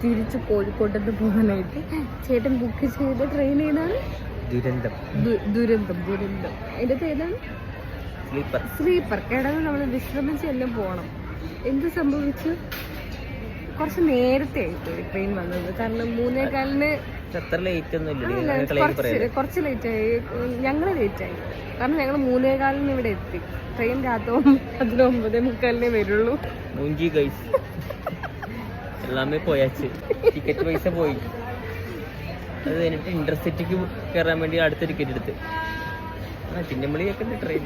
തിരിച്ച് കോഴിക്കോട്ടത്ത് പോകാനായിട്ട് ചേട്ടൻ ബുക്ക് ചെയ്ത ട്രെയിൻ ഏതാണ്? ദുരന്തം. അതിൻ്റെ ഏതാണ്? സ്ലീപ്പർ. കിടന്ന് നമ്മൾ വിശ്രമിച്ച് എല്ലാം പോകണം. എന്ത് സംഭവിച്ചു? കുറച്ച് നേരത്തെ ആയിപ്പോയി ട്രെയിൻ വന്നത്. കാരണം 3:15 കുറച്ച് ലേറ്റായി. ഞങ്ങൾ ലേറ്റായി കാരണം ഞങ്ങൾ 3:15 ഇവിടെ എത്തി. ട്രെയിൻ രാത്രി 9:45 വരുള്ളൂ. எல்லாமே போயாச்சு. டிக்கெட் பைச போய் அது കഴിഞ്ഞിട്ട് ഇന്റർസിറ്റിക്ക് കയറാൻ വേണ്ടി അടുത്ത ടിക്കറ്റ് എടുത്ത് ചിന്നമളിയൊക്കെ ട്രെയിൻ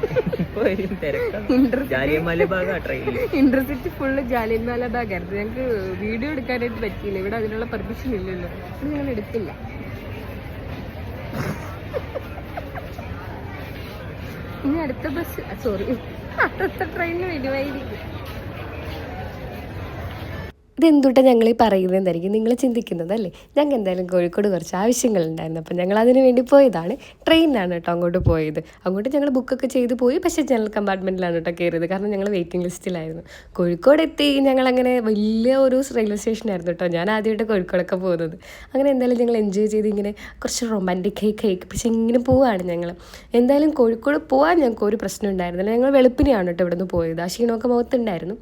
ജാലിയൻവാല ബാഗ് ട്രെയിനിൽ. ഇന്റർസിറ്റി ഫുള്ള് ജാലിയൻവാല ബാഗ് ആയിരുന്നു. ഞങ്ങൾക്ക് വീഡിയോ എടുക്കാനായിട്ട് പറ്റിയില്ല. ഇവിടെ അതിനുള്ള പെർമിഷൻ ഇല്ലല്ലോ, അത് ഞങ്ങൾ എടുത്തില്ല. ഇനി അടുത്ത ട്രെയിനിന് വരുമായിരിക്കും. ഇതെന്തുട്ടാ ഞങ്ങൾ ഈ പറയുന്നതെന്നായിരിക്കും നിങ്ങൾ ചിന്തിക്കുന്നത് അല്ലേ. ഞങ്ങൾക്ക് എന്തായാലും കോഴിക്കോട് കുറച്ച് ആവശ്യങ്ങളുണ്ടായിരുന്നു. അപ്പം ഞങ്ങൾ അതിന് വേണ്ടി പോയതാണ്. ട്രെയിനിലാണ് കേട്ടോ അങ്ങോട്ട് പോയത്. അങ്ങോട്ട് ഞങ്ങൾ ബുക്കൊക്കെ ചെയ്ത് പോയി. പക്ഷേ ജനറൽ കമ്പാർട്ട്മെൻറ്റിലാണ് കേട്ടോ കയറിയത്. കാരണം ഞങ്ങൾ വെയിറ്റിംഗ് ലിസ്റ്റിലായിരുന്നു. കോഴിക്കോട് എത്തി ഞങ്ങളങ്ങനെ വലിയ ഒരു റെയിൽവേ സ്റ്റേഷനായിരുന്നു കേട്ടോ ഞാൻ ആദ്യമായിട്ട് കോഴിക്കോടൊക്കെ പോകുന്നത്. അങ്ങനെ എന്തായാലും ഞങ്ങൾ എൻജോയ് ചെയ്ത് ഇങ്ങനെ കുറച്ച് റൊമാൻറ്റിക് പക്ഷേ ഇങ്ങനെ പോവുകയാണ് ഞങ്ങൾ. എന്തായാലും കോഴിക്കോട് പോകാൻ ഞങ്ങൾക്ക് ഒരു പ്രശ്നം ഉണ്ടായിരുന്നില്ല. ഞങ്ങൾ വെളുപ്പിനെയാണ് കേട്ടോ ഇവിടെ നിന്ന് പോയത്. ആ ക്ഷീണമൊക്കെ മുഖത്തുണ്ടായിരുന്നു.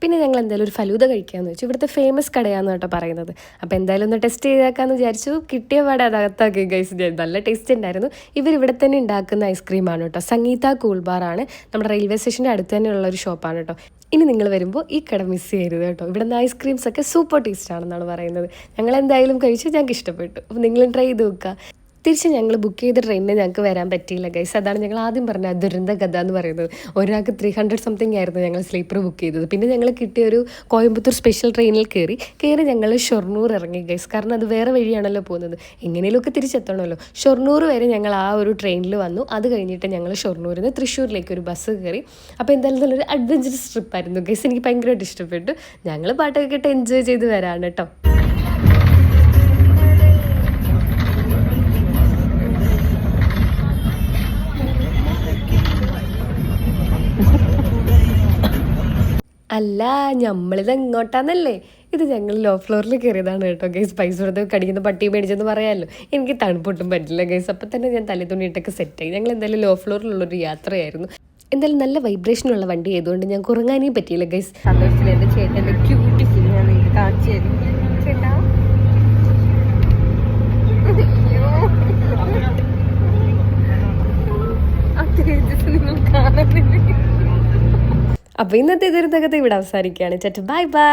പിന്നെ ഞങ്ങൾ എന്തായാലും ഒരു ഫലൂദ കഴിക്കാമെന്ന് വെച്ചു. ഇവിടുത്തെ ഫേമസ് കടയാണെന്ന് കേട്ടോ പറയുന്നത്. അപ്പോൾ എന്തായാലും ഒന്ന് ടെസ്റ്റ് ചെയ്തേക്കാമെന്ന് വിചാരിച്ചു. കിട്ടിയ പാടെ അതകത്താക്കി ഗൈസ്. നല്ല ടേസ്റ്റ് ഉണ്ടായിരുന്നു. ഇവരിവിടെ തന്നെ ഉണ്ടാക്കുന്ന ഐസ്ക്രീമാണ് കേട്ടോ. സംഗീത കൂൾ ബാറാണ്. നമ്മുടെ റെയിൽവേ സ്റ്റേഷൻ്റെ അടുത്ത് തന്നെയുള്ള ഒരു ഷോപ്പാണ് കേട്ടോ. ഇനി നിങ്ങൾ വരുമ്പോൾ ഈ കട മിസ് ചെയ്യരുത് കേട്ടോ. ഇവിടുന്ന് ഐസ്ക്രീംസ് ഒക്കെ സൂപ്പർ ടേസ്റ്റ് ആണെന്നാണ് പറയുന്നത്. ഞങ്ങൾ എന്തായാലും കഴിച്ചു, ഞങ്ങൾക്ക് ഇഷ്ടപ്പെട്ടു. അപ്പോൾ നിങ്ങളും ട്രൈ ചെയ്ത് നോക്കുക. തിരിച്ച് ഞങ്ങൾ ബുക്ക് ചെയ്ത ട്രെയിനിന് ഞങ്ങൾക്ക് വരാൻ പറ്റിയില്ല ഗൈസ്. അതാണ് ഞങ്ങൾ ആദ്യം പറഞ്ഞ ദുരന്ത കഥ എന്ന് പറയുന്നത്. ഒരാൾക്ക് 300 സംതിങ് ആയിരുന്നു ഞങ്ങൾ സ്ലീപ്പർ ബുക്ക് ചെയ്തത്. പിന്നെ ഞങ്ങൾ കിട്ടിയ ഒരു കോയമ്പത്തൂർ സ്പെഷ്യൽ ട്രെയിനിൽ കയറി ഞങ്ങൾ ഷൊർണൂർ ഇറങ്ങി ഗൈസ്. കാരണം അത് വേറെ വഴിയാണല്ലോ പോകുന്നത്. എങ്ങനെയൊക്കെ തിരിച്ചെത്തണമല്ലോ. ഷൊർണൂർ വരെ ഞങ്ങൾ ആ ഒരു ട്രെയിനിൽ വന്നു. അത് കഴിഞ്ഞിട്ട് ഞങ്ങൾ ഷൊർണൂരിൽ നിന്ന് തൃശ്ശൂരിലേക്ക് ഒരു ബസ് കയറി. അപ്പോൾ എന്തായാലും നല്ലൊരു അഡ്വഞ്ചറസ് ട്രിപ്പായിരുന്നു ഗൈസ്. എനിക്ക് ഭയങ്കരമായിട്ട് ഇഷ്ടപ്പെട്ടു. ഞങ്ങൾ പാട്ടൊക്കെ കേട്ട് എൻജോയ് ചെയ്ത് വരാണ് കേട്ടോ. അല്ല, നമ്മളിത് എങ്ങോട്ടാന്നല്ലേ? ഇത് ഞങ്ങൾ ലോ ഫ്ലോറിൽ കയറിയതാണ് കേട്ടോ ഗൈസ്. പൈസ കൊടുത്ത് കടിക്കുന്ന പട്ടി മേടിച്ചെന്ന് പറയാമല്ലോ. എനിക്ക് തണുപ്പൊട്ടും പറ്റില്ല ഗൈസ്. അപ്പം തന്നെ ഞാൻ തലത്തുണിയിട്ടൊക്കെ സെറ്റായി. ഞങ്ങൾ എന്തായാലും ലോ ഫ്ലോറിലുള്ളൊരു യാത്രയായിരുന്നു. എന്തായാലും നല്ല വൈബ്രേഷനുള്ള വണ്ടി ആയതുകൊണ്ട് ഞാൻ ഉറങ്ങാനേ പറ്റിയില്ല ഗൈസ്. സന്തോഷത്തിൽ എൻ്റെ ചേട്ടൻ്റെ ക്യൂട്ടിഫുൾ ഞാൻ ഇത് കാണിച്ചു തരും. ചേട്ടാ നിങ്ങൾ കാണുന്നില്ല. അപ്പോൾ ഇന്നത്തെ ദുരന്തകഥ ഇവിടെ അവസാനിക്കുകയാണ്. ചേട്ടാ ബൈ ബൈ.